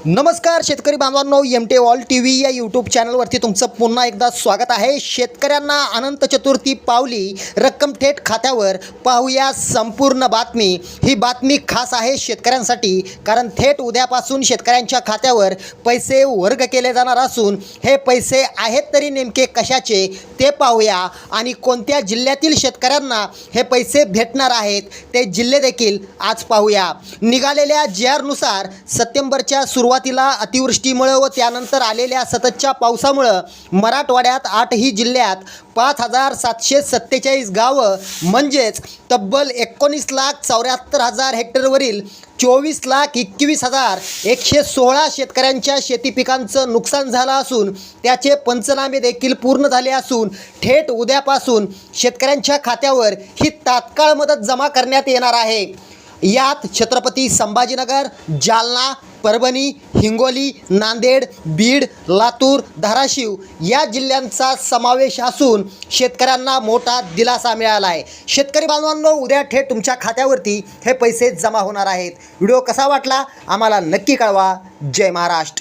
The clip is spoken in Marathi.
नमस्कार शेतकरी बांधवांनो, एमटे ऑल टीव्ही या यूट्यूब चॅनलवरती तुमचं पुन्हा एकदा स्वागत आहे। शेतकऱ्यांना अनंत चतुर्थी पावली, रक्कम थेट खात्यावर। पाहूया संपूर्ण बातमी। ही बातमी खास आहे शेतकऱ्यांसाठी, कारण थेट उद्यापासून शेतकऱ्यांच्या खात्यावर पैसे वर्ग केले जाणार असून हे पैसे आहेत तरी नेमके कशाचे ते पाहूया आणि कोणत्या जिल्ह्यातील शेतकऱ्यांना हे पैसे भेटणार आहेत ते जिल्हे देखील आज पाहूया। निघालेल्या JR नुसार सप्टेंबरच्या सुरुवातीला अतिवृष्टीमुळे व त्यानंतर आलेल्या सततच्या पावसामुळे मराठवाड्यात 8ही जिल्ह्यात 5747 गावं म्हणजेच तब्बल 19,74,000 हेक्टरवरील 24,21,116 शेतकऱ्यांच्या शेती पिकांचं नुकसान झालं असून त्याचे पंचनामे देखील पूर्ण झाले असून थेट उद्यापासून शेतकऱ्यांच्या खात्यावर ही तात्काळ मदत जमा करण्यात येणार आहे। यात छत्रपती संभाजीनगर, जालना, परभणी, हिंगोली, नांदेड, बीड, लातूर, धाराशिव या जिल्ह्यांचा समावेश असून शेतकऱ्यांना मोठा दिलासा मिळाला आहे। शेतकरी बांधवांनो, उद्या थेट तुमच्या खात्यावरती हे पैसे जमा होणार आहेत। व्हिडिओ कसा वाटला आम्हाला नक्की कळवा। जय महाराष्ट्र।